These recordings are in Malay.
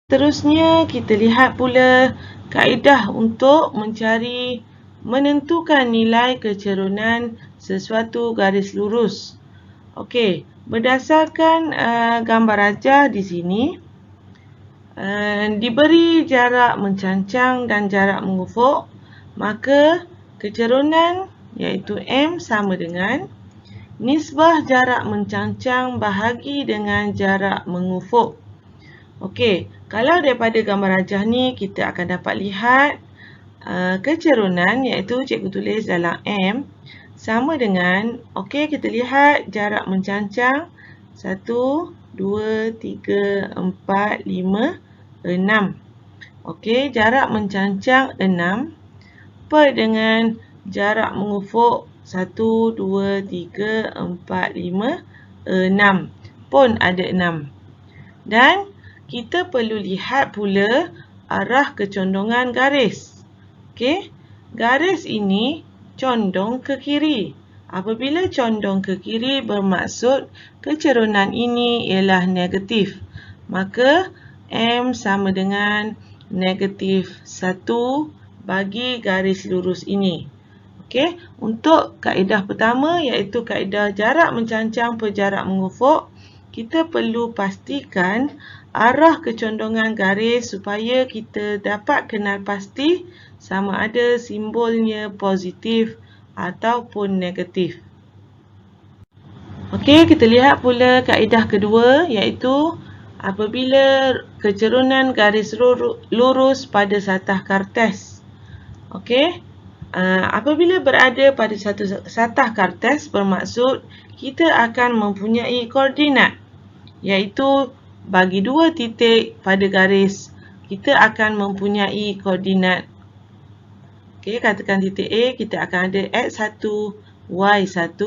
Seterusnya, kita lihat pula kaedah untuk menentukan nilai kecerunan sesuatu garis lurus. Okey, berdasarkan gambar rajah di sini, diberi jarak mencancang dan jarak mengufuk, maka kecerunan iaitu M sama dengan nisbah jarak mencancang bahagi dengan jarak mengufuk. Okey, kalau daripada gambar rajah ni kita akan dapat lihat kecerunan iaitu cikgu tulis dalam M sama dengan, okey, kita lihat jarak mencancang 1, 2, 3, 4, 5, 6. Okey, jarak mencancang 6 per dengan jarak mengufuk 1, 2, 3, 4, 5, 6 pun ada 6. Dan kita perlu lihat pula arah kecondongan garis. Okey, garis ini condong ke kiri. Apabila condong ke kiri bermaksud kecerunan ini ialah negatif. Maka M sama dengan negatif 1 bagi garis lurus ini. Okey, untuk kaedah pertama iaitu kaedah jarak mencancang per jarak mengufuk, kita perlu pastikan arah kecondongan garis supaya kita dapat kenal pasti sama ada simbolnya positif ataupun negatif. Okey, kita lihat pula kaedah kedua iaitu apabila kecerunan garis lurus pada satah kartes. Okey, apabila berada pada satu satah kartes bermaksud kita akan mempunyai koordinat iaitu bagi dua titik pada garis kita akan mempunyai koordinat. Okey, katakan titik A kita akan ada X1, Y1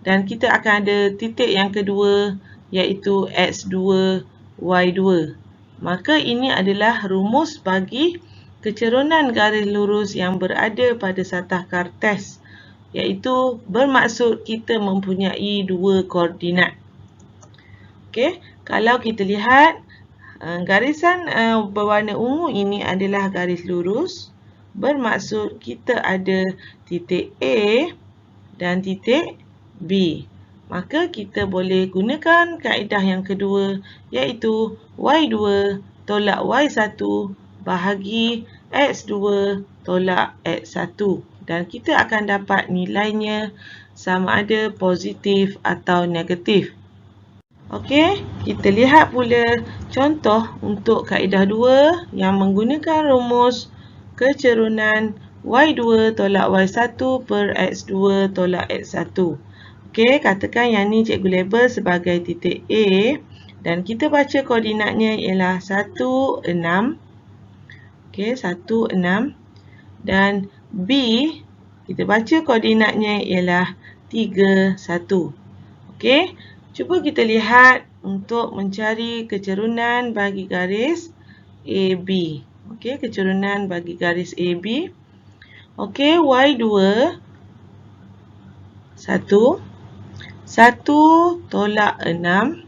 dan kita akan ada titik yang kedua iaitu X2, Y2. Maka ini adalah rumus bagi kecerunan garis lurus yang berada pada satah kartes iaitu bermaksud kita mempunyai dua koordinat. Okey, kalau kita lihat garisan berwarna ungu ini adalah garis lurus, bermaksud kita ada titik A dan titik B. Maka kita boleh gunakan kaedah yang kedua iaitu Y2 tolak Y1 bahagi X2 tolak X1 dan kita akan dapat nilainya sama ada positif atau negatif. Okey, kita lihat pula contoh untuk kaedah 2 yang menggunakan rumus kecerunan Y2 tolak Y1 per X2 tolak X1. Okey, katakan yang ni cikgu label sebagai titik A dan kita baca koordinatnya ialah 1, 6. Okey, 1, 6 dan B kita baca koordinatnya ialah 3, 1. Okey, cuba kita lihat untuk mencari kecerunan bagi garis AB. Okey, kecerunan bagi garis AB. Okey, Y2 1 tolak 6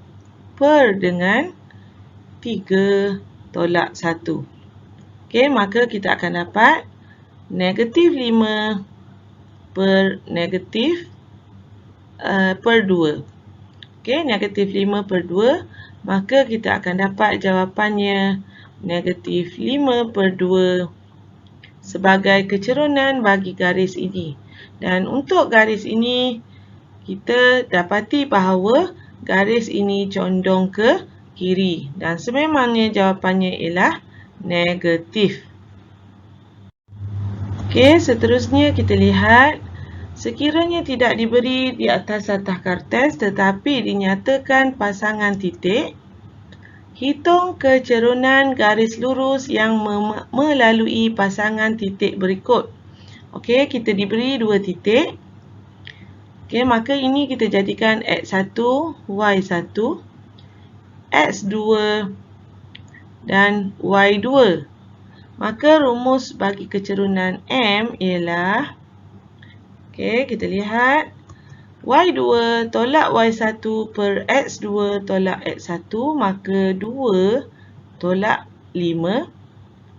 per dengan 3 tolak 1. Okey, maka kita akan dapat negatif 5 per negatif per 2. Okey, negatif 5 per 2, maka kita akan dapat jawapannya negatif 5 per 2 sebagai kecerunan bagi garis ini. Dan untuk garis ini, kita dapati bahawa garis ini condong ke kiri. Dan sememangnya jawapannya ialah negatif. Okey, seterusnya kita lihat. Sekiranya tidak diberi di atas satah kartes tetapi dinyatakan pasangan titik, hitung kecerunan garis lurus yang melalui pasangan titik berikut. Okey, kita diberi dua titik. Okey, maka ini kita jadikan X1, Y1, X2 dan Y2. Maka rumus bagi kecerunan M ialah, okey, kita lihat Y2 tolak Y1 per X2 tolak X1, maka 2 tolak 5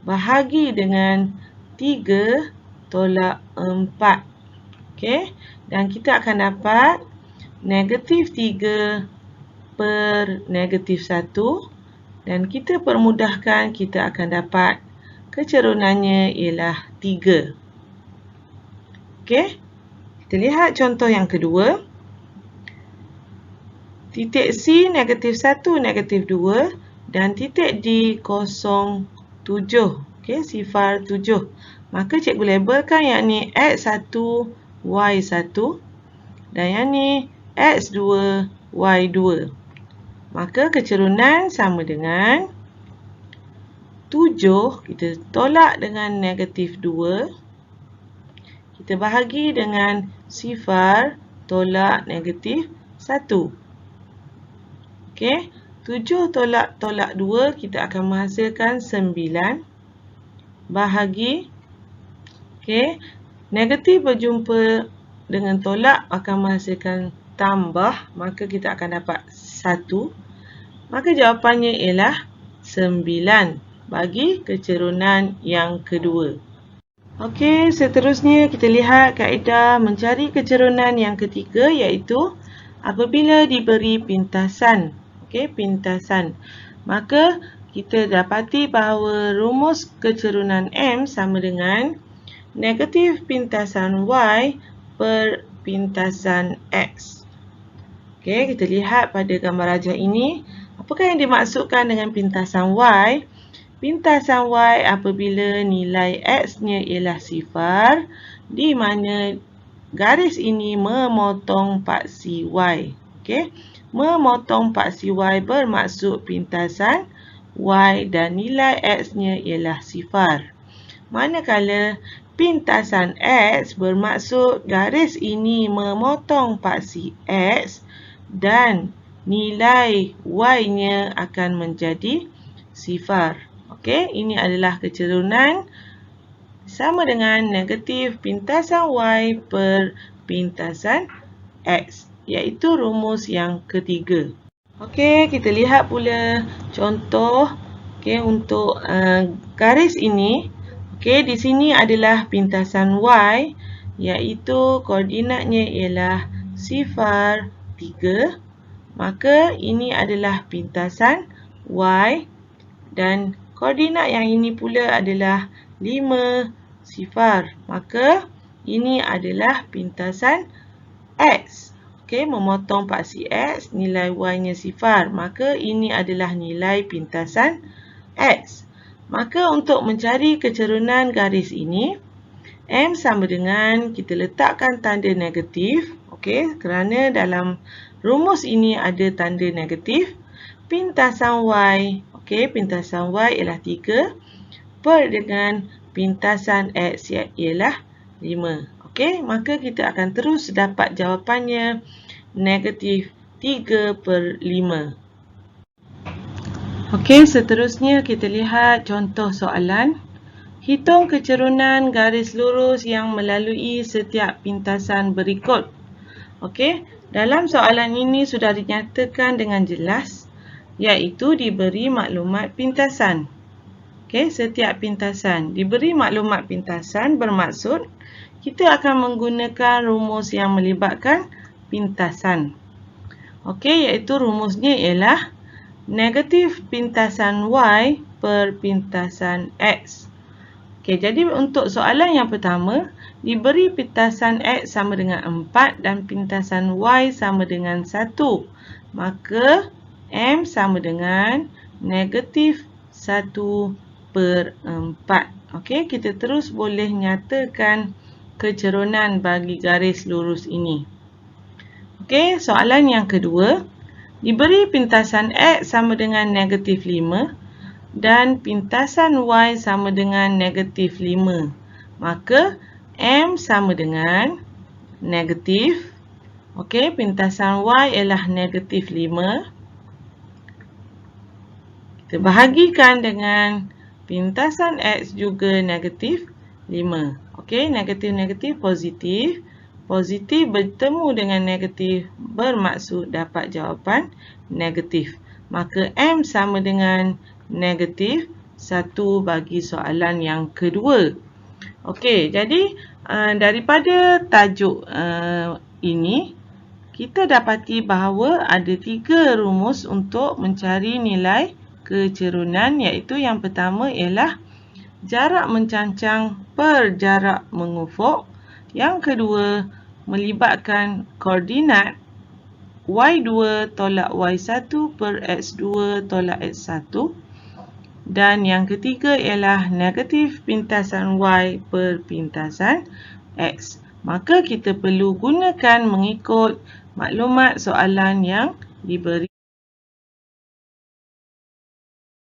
bahagi dengan 3 tolak 4. Okey, dan kita akan dapat negatif 3 per negatif 1. Dan kita permudahkan, kita akan dapat kecerunannya ialah 3. Okey, kita lihat contoh yang kedua. Titik C negatif 1, negatif 2 dan titik D 0, 7. Okey, sifar 7. Maka cikgu labelkan yang ni X1, Y1 dan yang ni X2, Y2. Maka kecerunan sama dengan 7, kita tolak dengan negatif 2. Kita bahagi dengan sifar tolak negatif 1. Okey, 7 tolak 2, kita akan menghasilkan 9 bahagi. Okey, negatif berjumpa dengan tolak akan menghasilkan tambah, maka kita akan dapat 1. Maka jawapannya ialah 9 bagi kecerunan yang kedua. Okey, seterusnya kita lihat kaedah mencari kecerunan yang ketiga, iaitu apabila diberi pintasan. Okey, pintasan. Maka kita dapati bahawa rumus kecerunan M sama dengan negatif pintasan Y per pintasan X. Okey, kita lihat pada gambar rajah ini. Apakah yang dimaksudkan dengan pintasan Y? Pintasan Y apabila nilai X-nya ialah sifar, di mana garis ini memotong paksi Y. Okey, memotong paksi Y bermaksud pintasan Y dan nilai X-nya ialah sifar. Manakala pintasan X bermaksud garis ini memotong paksi X dan nilai Y-nya akan menjadi sifar. Okey, ini adalah kecerunan sama dengan negatif pintasan Y per pintasan X, iaitu rumus yang ketiga. Okey, kita lihat pula contoh untuk garis ini. Okey, di sini adalah pintasan Y, iaitu koordinatnya ialah sifar 3. Maka ini adalah pintasan Y dan koordinat yang ini pula adalah 5 sifar. Maka ini adalah pintasan X. Okey, memotong paksi X, nilai Y-nya sifar. Maka ini adalah nilai pintasan X. Maka untuk mencari kecerunan garis ini, M sama dengan, kita letakkan tanda negatif. Okey, kerana dalam rumus ini ada tanda negatif. Pintasan Y, okey, pintasan Y ialah 3 per dengan pintasan X ialah 5. Okey, maka kita akan terus dapat jawapannya negatif 3 per 5. Okey, seterusnya kita lihat contoh soalan. Hitung kecerunan garis lurus yang melalui setiap pintasan berikut. Okey, dalam soalan ini sudah dinyatakan dengan jelas, iaitu diberi maklumat pintasan. Okey, setiap pintasan diberi maklumat pintasan bermaksud kita akan menggunakan rumus yang melibatkan pintasan. Okey, iaitu rumusnya ialah negatif pintasan Y per pintasan X. Okey, jadi untuk soalan yang pertama, diberi pintasan X sama dengan 4 dan pintasan Y sama dengan 1. Maka M sama dengan negatif 1 per 4. Okey, kita terus boleh nyatakan kecerunan bagi garis lurus ini. Okey, soalan yang kedua, diberi pintasan X sama dengan negatif 5 dan pintasan Y sama dengan negatif 5. Maka M sama dengan negatif. Okey, pintasan Y ialah negatif 5. Kita bahagikan dengan pintasan X juga negatif 5. Okey, negatif-negatif positif. Positif bertemu dengan negatif bermaksud dapat jawapan negatif. Maka M sama dengan negatif 1 bagi soalan yang kedua. Okey, jadi daripada tajuk ini, kita dapati bahawa ada 3 rumus untuk mencari nilai kecerunan, iaitu yang pertama ialah jarak mencancang per jarak mengufuk. Yang kedua, melibatkan koordinat Y2 tolak Y1 per X2 tolak X1. Dan yang ketiga ialah negatif pintasan Y per pintasan X. Maka kita perlu gunakan mengikut maklumat soalan yang diberi.